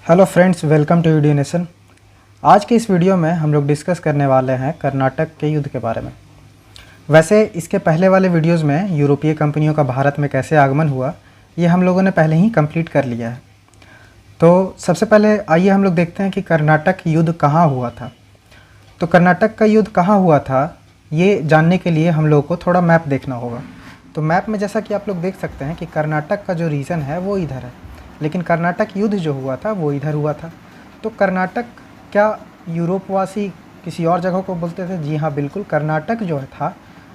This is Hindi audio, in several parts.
Hello friends, welcome to Video Nation. आज के इस वीडियो में हम लोग डिस्कस करने वाले हैं कर्नाटक के युद्ध के बारे में। वैसे इसके पहले वाले वीडियोस में यूरोपीय कंपनियों का भारत में कैसे आगमन हुआ ये हम लोगों ने पहले ही कंप्लीट कर लिया है। तो सबसे पहले आइए हम लोग देखते हैं कि कर्नाटक युद्ध कहाँ हुआ था। तो कर्नाटक का युद्ध कहाँ हुआ था ये जानने के लिए हम लोगों को थोड़ा मैप देखना होगा। तो मैप में जैसा कि आप लोग देख सकते हैं कि कर्नाटक का जो रीजन है वो इधर है, लेकिन कर्नाटक युद्ध जो हुआ था वो इधर हुआ था। तो कर्नाटक क्या यूरोपवासी किसी और जगह को बोलते थे? जी हाँ, बिल्कुल। कर्नाटक जो था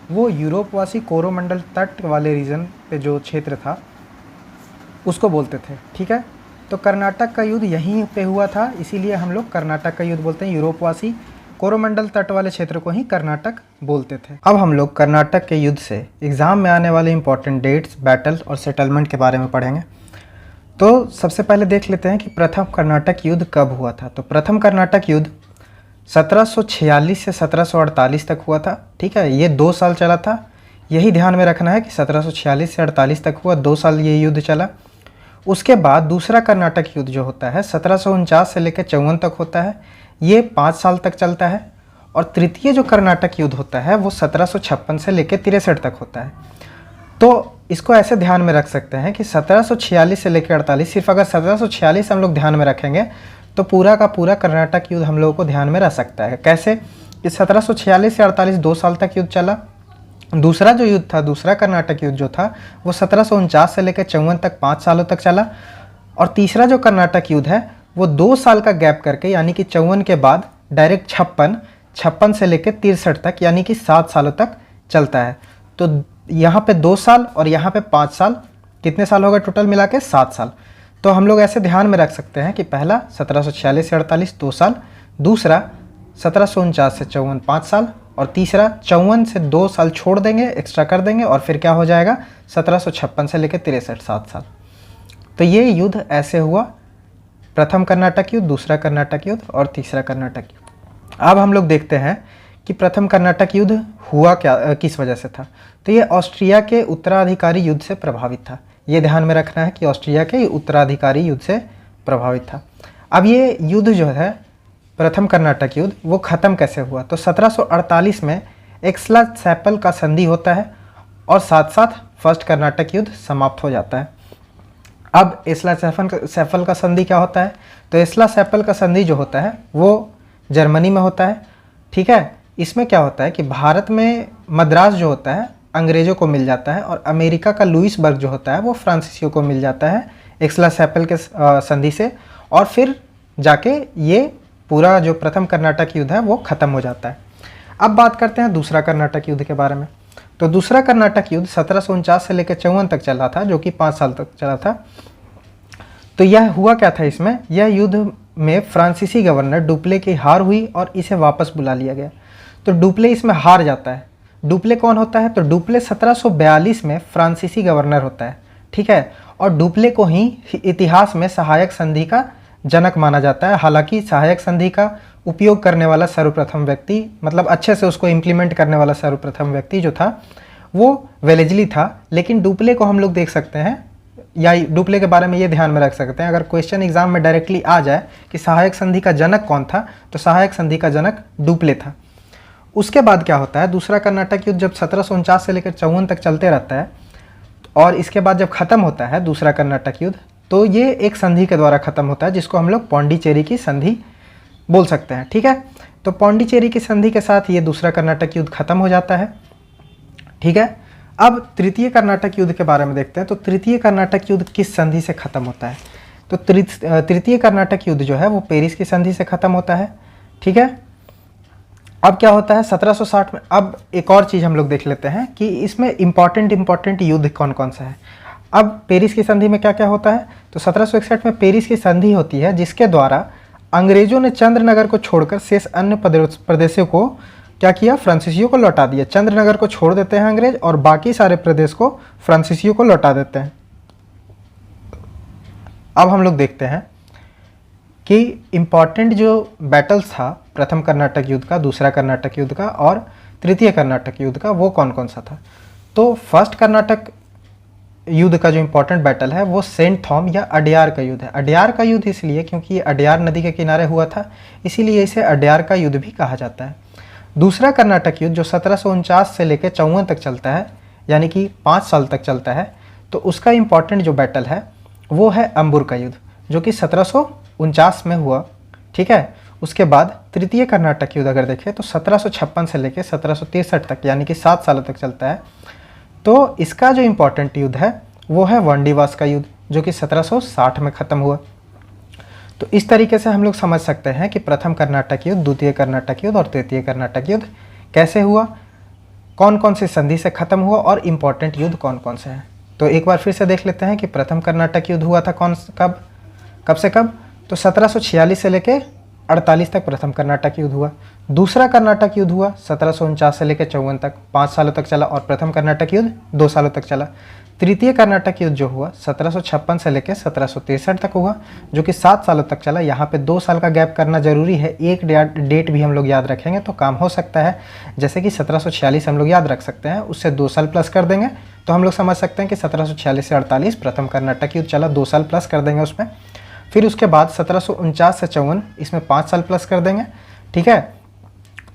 वो यूरोपवासी कोरोमंडल तट वाले रीजन पे जो क्षेत्र था उसको बोलते थे। ठीक है, तो कर्नाटक का युद्ध यहीं पे हुआ था, इसीलिए हम लोग कर्नाटक का युद्ध बोलते हैं। यूरोपवासी कोरोमंडल तट वाले क्षेत्र को ही कर्नाटक बोलते थे। अब हम लोग कर्नाटक के युद्ध से एग्ज़ाम में आने वाले इंपॉर्टेंट डेट्स, बैटल और सेटलमेंट के बारे में पढ़ेंगे। तो सबसे पहले देख लेते हैं कि प्रथम कर्नाटक युद्ध कब हुआ था। तो प्रथम कर्नाटक युद्ध 1746 से 1748 तक हुआ था। ठीक है, ये 2 साल चला था। यही ध्यान में रखना है कि 1746 से 48 तक हुआ, 2 साल ये युद्ध चला। उसके बाद दूसरा कर्नाटक युद्ध जो होता है 1749 से लेकर 54 तक होता है, ये 5 साल तक चलता है। और तृतीय जो कर्नाटक युद्ध होता है वो 1756 से लेकर 63 तक होता है। तो इसको ऐसे ध्यान में रख सकते हैं कि 1746 से लेकर 48, सिर्फ अगर 1746 हम लोग ध्यान में रखेंगे तो पूरा का पूरा कर्नाटक युद्ध हम लोगों को ध्यान में रह सकता है। कैसे कि 1746 से 48 2 साल तक युद्ध चला। दूसरा जो युद्ध था, दूसरा कर्नाटक युद्ध जो था वो 1749 से लेकर 54 तक 5 सालों तक चला। और तीसरा जो कर्नाटक युद्ध है वो 2 साल का गैप करके, यानी कि 54 के बाद डायरेक्ट 56 से लेकर 63 तक, यानी कि 7 सालों तक चलता है। तो यहाँ पे 2 साल और यहाँ पे 5 साल, कितने साल हो गए टोटल मिला के? 7 साल। तो हम लोग ऐसे ध्यान में रख सकते हैं कि पहला 1746 से 48 2 साल, दूसरा 1749 से 54 5 साल, और तीसरा 54 से 2 साल छोड़ देंगे, एक्स्ट्रा कर देंगे, और फिर क्या हो जाएगा 1756 से लेकर 63 7 साल। तो ये युद्ध ऐसे हुआ, प्रथम कर्नाटक युद्ध, दूसरा कर्नाटक युद्ध और तीसरा कर्नाटक युद्ध। अब हम लोग देखते हैं कि प्रथम कर्नाटक युद्ध हुआ क्या, किस वजह से था। तो ये ऑस्ट्रिया के उत्तराधिकारी युद्ध से प्रभावित था। ये ध्यान में रखना है कि ऑस्ट्रिया के उत्तराधिकारी युद्ध से प्रभावित था। अब ये युद्ध जो है प्रथम कर्नाटक युद्ध वो ख़त्म कैसे हुआ? तो 1748 में एक्सला-सैपल का संधि होता है और साथ साथ फर्स्ट कर्नाटक युद्ध समाप्त हो जाता है। अब एक्सला-सैपल का संधि क्या होता है? तो एक्सला-सैपल का संधि जो होता है वो जर्मनी में होता है। ठीक है, इसमें क्या होता है कि भारत में मद्रास जो होता है अंग्रेज़ों को मिल जाता है, और अमेरिका का लुइसबर्ग जो होता है वो फ्रांसीसियों को मिल जाता है एक्सला-सैपल के संधि से, और फिर जाके ये पूरा जो प्रथम कर्नाटक युद्ध है वो ख़त्म हो जाता है। अब बात करते हैं दूसरा कर्नाटक युद्ध के बारे में। तो दूसरा कर्नाटक युद्ध 1749 से लेकर 54 तक चला था, जो कि 5 साल तक चला था। तो यह हुआ क्या था इसमें? यह युद्ध में फ्रांसीसी गवर्नर डुप्ले की हार हुई और इसे वापस बुला लिया गया। तो डुप्ले इसमें हार जाता है। डुप्ले कौन होता है? तो डुप्ले 1742 में फ्रांसीसी गवर्नर होता है। ठीक है, और डुप्ले को ही इतिहास में सहायक संधि का जनक माना जाता है। हालांकि सहायक संधि का उपयोग करने वाला सर्वप्रथम व्यक्ति, मतलब अच्छे से उसको इम्प्लीमेंट करने वाला सर्वप्रथम व्यक्ति जो था वो वेलेजली था, लेकिन डुप्ले को हम लोग देख सकते हैं, या डुप्ले के बारे में ये ध्यान में रख सकते हैं, अगर क्वेश्चन एग्जाम में डायरेक्टली आ जाए कि सहायक संधि का जनक कौन था, तो सहायक संधि का जनक डुप्ले था। उसके बाद क्या होता है, दूसरा कर्नाटक युद्ध जब 1749 से लेकर 54 तक चलते रहता है, और इसके बाद जब ख़त्म होता है दूसरा कर्नाटक युद्ध, तो ये एक संधि के द्वारा ख़त्म होता है जिसको हम लोग पौंडीचेरी की संधि बोल सकते हैं। ठीक है, तो पौंडीचेरी की संधि के साथ ये दूसरा कर्नाटक युद्ध ख़त्म हो जाता है। ठीक है, अब तृतीय कर्नाटक युद्ध के बारे में देखते हैं। तो तृतीय कर्नाटक युद्ध किस संधि से ख़त्म होता है? तो तृतीय कर्नाटक युद्ध जो है वो पेरिस की संधि से ख़त्म होता है। ठीक है, अब क्या होता है 1760 में। अब एक और चीज़ हम लोग देख लेते हैं कि इसमें इम्पॉर्टेंट युद्ध कौन कौन सा है। अब पेरिस की संधि में क्या क्या होता है? तो 1761 में पेरिस की संधि होती है, जिसके द्वारा अंग्रेजों ने चंद्रनगर को छोड़कर शेष अन्य प्रदेशों को क्या किया? फ्रांसीसियों को लौटा दिया। चंद्रनगर को छोड़ देते हैं अंग्रेज और बाकी सारे प्रदेश को फ्रांसीसियों को लौटा देते हैं। अब हम लोग देखते हैं कि इम्पॉर्टेंट जो बैटल्स था प्रथम कर्नाटक युद्ध का, दूसरा कर्नाटक युद्ध का और तृतीय कर्नाटक युद्ध का, वो कौन कौन सा था। तो फर्स्ट कर्नाटक युद्ध का जो इम्पोर्टेंट बैटल है वो सेंट थॉम या अडयार का युद्ध है। अडयार का युद्ध इसलिए क्योंकि ये अडयार नदी के किनारे हुआ था, इसीलिए इसे अडयार का युद्ध भी कहा जाता है। दूसरा कर्नाटक युद्ध जो 1749 से लेकर 54 तक चलता है, यानी कि 5 साल तक चलता है, तो उसका इम्पॉर्टेंट जो बैटल है वो है अंबुर का युद्ध, जो कि 1749 में हुआ। ठीक है। उसके बाद तृतीय कर्नाटक युद्ध अगर देखें तो 1756 से लेकर 1763 तक, यानी कि 7 सालों तक चलता है। तो इसका जो इम्पोर्टेंट युद्ध है वो है वांडीवास का युद्ध, जो कि 1760 में ख़त्म हुआ। तो इस तरीके से हम लोग समझ सकते हैं कि प्रथम कर्नाटक युद्ध, द्वितीय कर्नाटक युद्ध और तृतीय कर्नाटक युद्ध कैसे हुआ, कौन कौन सी संधि से ख़त्म हुआ और इम्पोर्टेंट युद्ध कौन कौन से हैं। तो एक बार फिर से देख लेते हैं कि प्रथम कर्नाटक युद्ध हुआ था कब से कब, तो 1746 से लेकर 48 तक प्रथम कर्नाटक युद्ध हुआ। दूसरा कर्नाटक युद्ध हुआ 1749 से लेकर 54 तक, 5 सालों तक चला, और प्रथम कर्नाटक युद्ध 2 सालों तक चला। तृतीय कर्नाटक युद्ध जो हुआ 1756 से लेकर 1763 तक हुआ, जो कि 7 सालों तक चला। यहाँ पे 2 साल का गैप करना जरूरी है, एक डेट भी हम लोग याद रखेंगे तो काम हो सकता है। जैसे कि 1746 हम लोग याद रख सकते हैं, उससे 2 साल प्लस कर देंगे तो हम लोग समझ सकते हैं कि 1746 से 48 प्रथम कर्नाटक युद्ध चला, 2 साल प्लस कर देंगे उसमें। फिर उसके बाद 1749 से 54, इसमें 5 साल प्लस कर देंगे। ठीक है।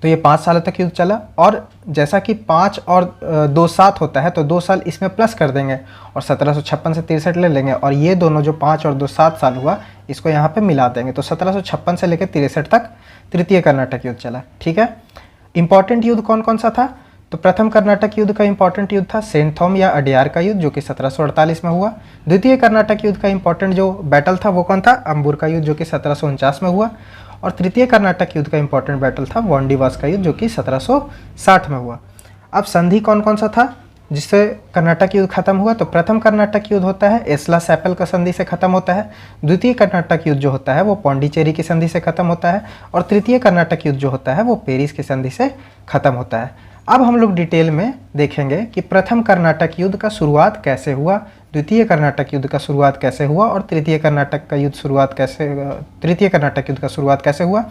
तो ये 5 सालों तक युद्ध चला, और जैसा कि 5 और 2 7 होता है तो 2 साल इसमें प्लस कर देंगे और 1756 से 63 ले लेंगे, और ये दोनों जो 5 और 2 7 साल हुआ इसको यहाँ पे मिला देंगे। तो 1756 से लेकर 63 तक तृतीय कर्नाटक युद्ध चला। ठीक है। इंपॉर्टेंट युद्ध कौन कौन सा था, तो प्रथम कर्नाटक युद्ध का इंपॉर्टेंट युद्ध था सेंट थॉम या अडयार का युद्ध, जो कि 1748 में हुआ। द्वितीय कर्नाटक युद्ध का इंपॉर्टेंट जो बैटल था वो कौन था, अंबुर का युद्ध, जो कि 1749 में हुआ। और तृतीय कर्नाटक युद्ध का इंपॉर्टेंट बैटल था वांडीवास का युद्ध, जो कि 1760 में हुआ। अब संधि कौन कौन सा था जिससे कर्नाटक युद्ध खत्म हुआ, तो प्रथम कर्नाटक युद्ध होता है एस्ला सैपल का संधि से खत्म होता है। द्वितीय कर्नाटक युद्ध जो होता है वो पौंडीचेरी की संधि से खत्म होता है, और तृतीय कर्नाटक युद्ध जो होता है वो पेरिस की संधि से खत्म होता है। अब हम लोग डिटेल में देखेंगे कि प्रथम कर्नाटक युद्ध का शुरुआत कैसे हुआ, द्वितीय कर्नाटक युद्ध का शुरुआत कैसे हुआ, और तृतीय कर्नाटक युद्ध का शुरुआत कैसे हुआ,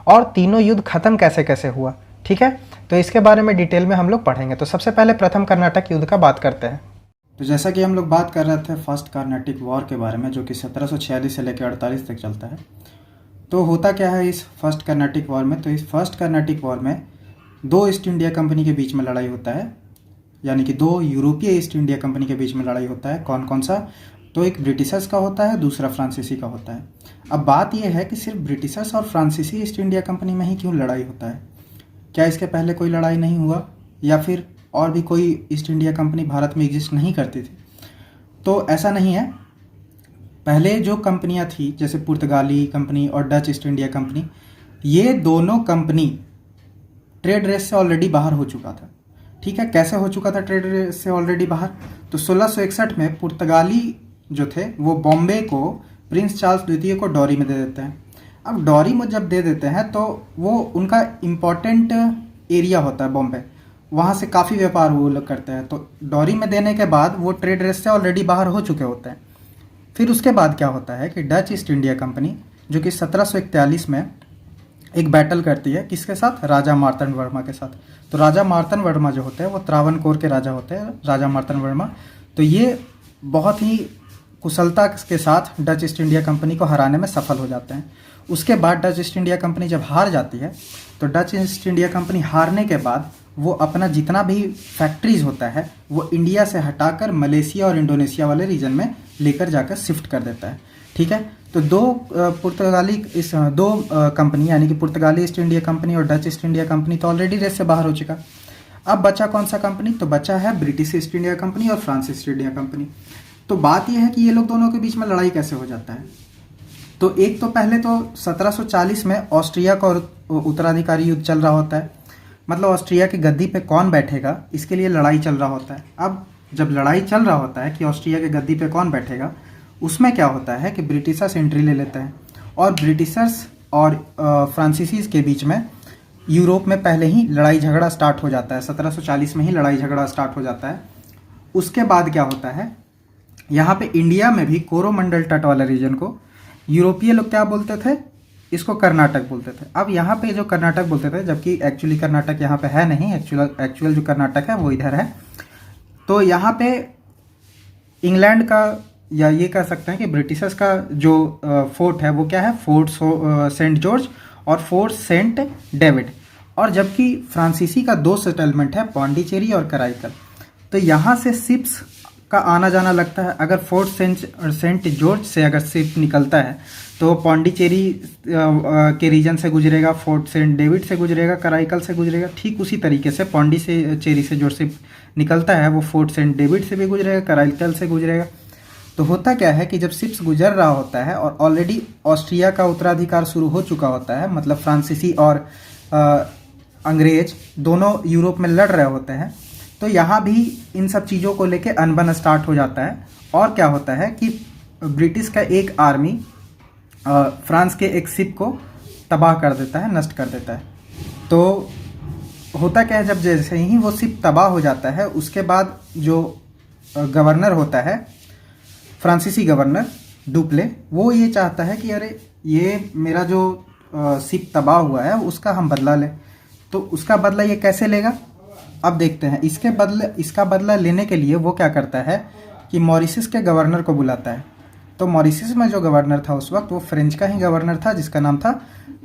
और तीनों युद्ध खत्म कैसे कैसे हुआ। ठीक है। तो इसके बारे में डिटेल में हम लोग पढ़ेंगे। तो सबसे पहले प्रथम कर्नाटक युद्ध का बात करते हैं। तो जैसा कि हम लोग बात कर रहे थे फर्स्ट कार्नाटिक वॉर के बारे में, जो कि 1746 से लेकर 48 तक चलता है। तो होता क्या है इस फर्स्ट कर्नाटिक वॉर में, तो इस फर्स्ट कर्नाटिक वॉर में 2 ईस्ट इंडिया कंपनी के बीच में लड़ाई होता है, यानी कि 2 यूरोपीय ईस्ट इंडिया कंपनी के बीच में लड़ाई होता है। कौन कौन सा, तो एक ब्रिटिशर्स का होता है, दूसरा फ्रांसीसी का होता है। अब बात यह है कि सिर्फ ब्रिटिशर्स और फ्रांसीसी ईस्ट इंडिया कंपनी में ही क्यों लड़ाई होता है, क्या इसके पहले कोई लड़ाई नहीं हुआ, या फिर और भी कोई ईस्ट इंडिया कंपनी भारत में एग्जिस्ट नहीं करती थी? तो ऐसा नहीं है। पहले जो कंपनियां थी जैसे पुर्तगाली कंपनी और डच ईस्ट इंडिया कंपनी, ये दोनों कंपनी ट्रेड रेस से ऑलरेडी बाहर हो चुका था। ठीक है। कैसे हो चुका था ट्रेड रेस से ऑलरेडी बाहर, तो 1661 में पुर्तगाली जो थे वो बॉम्बे को प्रिंस चार्ल्स द्वितीय को डॉरी में दे देते हैं। अब डॉरी में जब दे देते हैं तो वो उनका इम्पॉर्टेंट एरिया होता है बॉम्बे, वहाँ से काफ़ी व्यापार वो लोग करते हैं। तो डॉरी में देने के बाद वो ट्रेड रेस से ऑलरेडी बाहर हो चुके होते हैं। फिर उसके बाद क्या होता है कि डच ईस्ट इंडिया कंपनी, जो कि 1741 में एक बैटल करती है किसके साथ, राजा मार्तंड वर्मा के साथ। तो राजा मार्तंड वर्मा जो होते हैं वो त्रावणकोर के राजा होते हैं, राजा मार्तंड वर्मा। तो ये बहुत ही कुशलता के साथ डच ईस्ट इंडिया कंपनी को हराने में सफल हो जाते हैं। उसके बाद डच ईस्ट इंडिया कंपनी जब हार जाती है, तो डच ईस्ट इंडिया कंपनी हारने के बाद वो अपना जितना भी फैक्ट्रीज होता है वो इंडिया से हटाकर मलेशिया और इंडोनेशिया वाले रीजन में लेकर जाकर शिफ्ट कर देता है। ठीक है। तो दो कंपनी यानी कि पुर्तगाली ईस्ट इंडिया कंपनी और डच ईस्ट इंडिया कंपनी तो ऑलरेडी रेस से बाहर हो चुका। अब बचा कौन सा कंपनी, तो बचा है ब्रिटिश ईस्ट इंडिया कंपनी और फ्रांस ईस्ट इंडिया कंपनी। तो बात यह है कि ये लोग दोनों के बीच में लड़ाई कैसे हो जाता है। तो एक तो पहले तो 1740 में ऑस्ट्रिया का उत्तराधिकारी युद्ध चल रहा होता है, मतलब ऑस्ट्रिया की गद्दी पे कौन बैठेगा इसके लिए लड़ाई चल रहा होता है। अब जब लड़ाई चल रहा होता है कि ऑस्ट्रिया की गद्दी पे कौन बैठेगा, उसमें क्या होता है कि ब्रिटिशर्स एंट्री ले लेते हैं, और ब्रिटिशर्स और फ्रांसीसीज के बीच में यूरोप में पहले ही लड़ाई झगड़ा स्टार्ट हो जाता है। 1740 में ही लड़ाई झगड़ा स्टार्ट हो जाता है। उसके बाद क्या होता है, यहाँ पे इंडिया में भी कोरोमंडल तट वाले रीजन को यूरोपीय लोग क्या बोलते थे, इसको कर्नाटक बोलते थे। अब यहाँ पे जो कर्नाटक बोलते थे, जबकि एक्चुअली कर्नाटक यहाँ पे है नहीं, एक्चुअल जो कर्नाटक है वो इधर है। तो यहाँ पे इंग्लैंड का, या ये कह सकते हैं कि ब्रिटिशर्स का जो फोर्ट है वो क्या है, फोर्ट सेंट जॉर्ज और फोर्ट सेंट डेविड। और जबकि फ्रांसीसी का 2 सेटलमेंट है, पौंडीचेरी और कराईकल। तो यहाँ से शिप्स का आना जाना लगता है। अगर फोर्ट सेंट जॉर्ज से अगर शिप निकलता है तो पौंडीचेरी के रीजन से गुजरेगा, फोर्ट सेंट डेविड से गुजरेगा, कराईकल से गुजरेगा। ठीक उसी तरीके से पौंडीचेरी से जो शिप निकलता है वो फोर्ट सेंट डेविड से भी गुजरेगा, कराईकल से गुजरेगा। तो होता क्या है कि जब शिप्स गुजर रहा होता है और ऑलरेडी ऑस्ट्रिया का उत्तराधिकार शुरू हो चुका होता है, मतलब फ्रांसीसी और अंग्रेज दोनों यूरोप में लड़ रहे होते हैं, तो यहाँ भी इन सब चीज़ों को लेके अनबन स्टार्ट हो जाता है। और क्या होता है कि ब्रिटिश का एक आर्मी फ्रांस के एक शिप को तबाह कर देता है, नष्ट कर देता है। तो होता क्या है, जब जैसे ही वो शिप तबाह हो जाता है उसके बाद जो गवर्नर होता है, फ्रांसीसी गवर्नर डुप्ले, वो ये चाहता है कि अरे ये मेरा जो शिप तबाह हुआ है उसका हम बदला लें। तो उसका बदला ये कैसे लेगा, अब देखते हैं। इसका बदला लेने के लिए वो क्या करता है कि मॉरिशस के गवर्नर को बुलाता है। तो मॉरिशस में जो गवर्नर था उस वक्त वो फ्रेंच का ही गवर्नर था, जिसका नाम था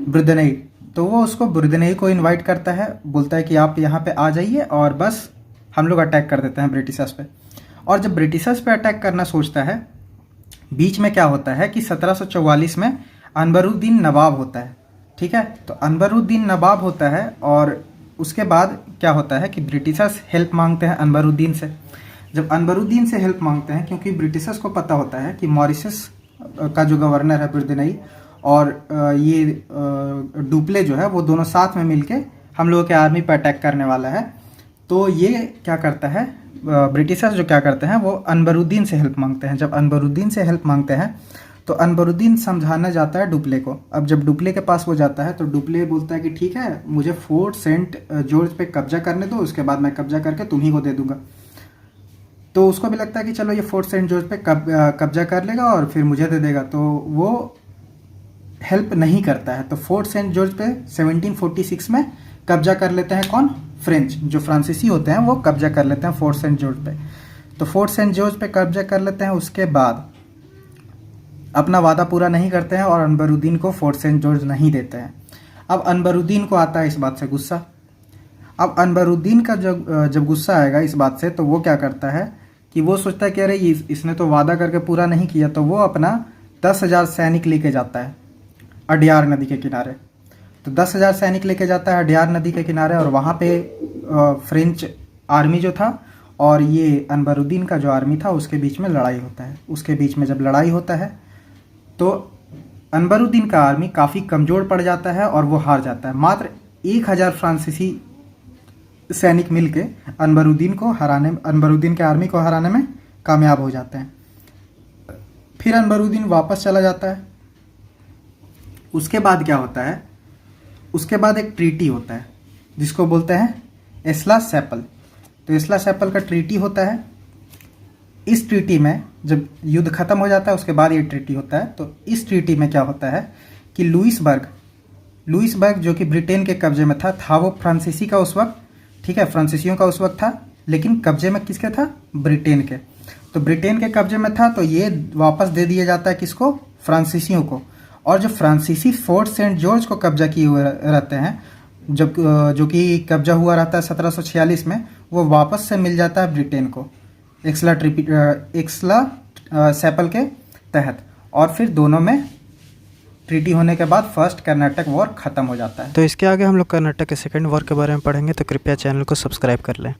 ब्रुदेनई। तो वो उसको ब्रुदेनई को इनवाइट करता है, बोलता है कि आप यहाँ पे आ जाइए और बस हम लोग अटैक कर देते हैं ब्रिटिशर्स पे। और जब ब्रिटिशर्स पे अटैक करना सोचता है, बीच में क्या होता है कि 1744 में अनबरुद्दीन नवाब होता है। ठीक है, तो अनबरुद्दीन नवाब होता है और उसके बाद क्या होता है कि ब्रिटिशर्स हेल्प मांगते हैं अनबरुद्दीन से। जब अनबरुद्दीन से हेल्प मांगते हैं, क्योंकि ब्रिटिशर्स को पता होता है कि मॉरिशस का जो गवर्नर है ब्रुदेनई और ये डुप्ले जो है वो दोनों साथ में मिलके हम लोगों के आर्मी पर अटैक करने वाला है। तो ये क्या करता है, ब्रिटिशर्स जो क्या करते हैं वो अनबरुद्दीन से हेल्प मांगते हैं। जब अनबरुद्दीन से हेल्प मांगते हैं तो अनबरुद्दीन समझाना जाता है डुप्ले को। अब जब डुप्ले के पास वो जाता है तो डुप्ले बोलता है कि ठीक है, मुझे फोर्ट सेंट जॉर्ज पे कब्जा करने दो, उसके बाद मैं कब्जा करके तुम्ही को दे दूंगा। तो उसको भी लगता है कि चलो ये फोर्ट सेंट जॉर्ज पे कब्जा कर लेगा और फिर मुझे दे देगा। तो वो हेल्प नहीं करता है। तो फोर्ट सेंट जॉर्ज पे 1746 में कब्जा कर लेते हैं कौन, फ्रेंच। जो फ्रांसीसी होते हैं वो कब्जा कर लेते हैं फोर्ट सेंट जॉर्ज पे। तो फोर्ट सेंट जॉर्ज पे कब्जा कर लेते हैं, उसके बाद अपना वादा पूरा नहीं करते हैं और अनबरुद्दीन को फोर्ट सेंट जॉर्ज नहीं देते हैं। अब अनबरुद्दीन को आता है इस बात से गुस्सा। अब अनबरुद्दीन का जब गुस्सा आएगा इस बात से, तो वो क्या करता है कि वो सोचता है कि अरे इसने तो वादा करके पूरा नहीं किया। तो वो अपना 10,000 सैनिक लेके जाता है अडयार नदी के किनारे। तो 10,000 सैनिक लेके जाता है अडयार नदी के किनारे, और वहाँ पे फ्रेंच आर्मी जो था और ये अनबरुद्दीन का जो आर्मी था उसके बीच में लड़ाई होता है। उसके बीच में जब लड़ाई होता है तो अनबरुद्दीन का आर्मी काफ़ी कमज़ोर पड़ जाता है और वो हार जाता है। मात्र 1,000 फ्रांसीसी सैनिक मिलके अनबरुद्दीन के आर्मी को हराने में कामयाब हो जाते हैं। फिर अनबरुद्दीन वापस चला जाता है। उसके बाद क्या होता है, उसके बाद एक ट्रीटी होता है जिसको बोलते हैं एस्ला-सैपल। तो एस्ला-सैपल का ट्रीटी होता है। इस ट्रीटी में जब युद्ध खत्म हो जाता है उसके बाद ये ट्रीटी होता है। तो इस ट्रीटी में क्या होता है कि लुइसबर्ग जो कि ब्रिटेन के कब्जे में था वो फ्रांसीसी का उस वक्त, ठीक है, फ्रांसीसियों का उस वक्त था, लेकिन कब्जे में किसके था, ब्रिटेन के। तो ब्रिटेन के कब्जे में था तो ये वापस दे दिया जाता है किसको, फ्रांसीसियों को। और जो फ्रांसीसी फोर्ट सेंट जॉर्ज को कब्जा किए हुए रहते हैं, जब जो कि कब्जा हुआ रहता है 1746 में, वो वापस से मिल जाता है ब्रिटेन को एस्ला-सैपल के तहत। और फिर दोनों में ट्रीटी होने के बाद फर्स्ट कर्नाटक वॉर खत्म हो जाता है। तो इसके आगे हम लोग कर्नाटक के सेकेंड वॉर के बारे में पढ़ेंगे, तो कृपया चैनल को सब्सक्राइब कर लें।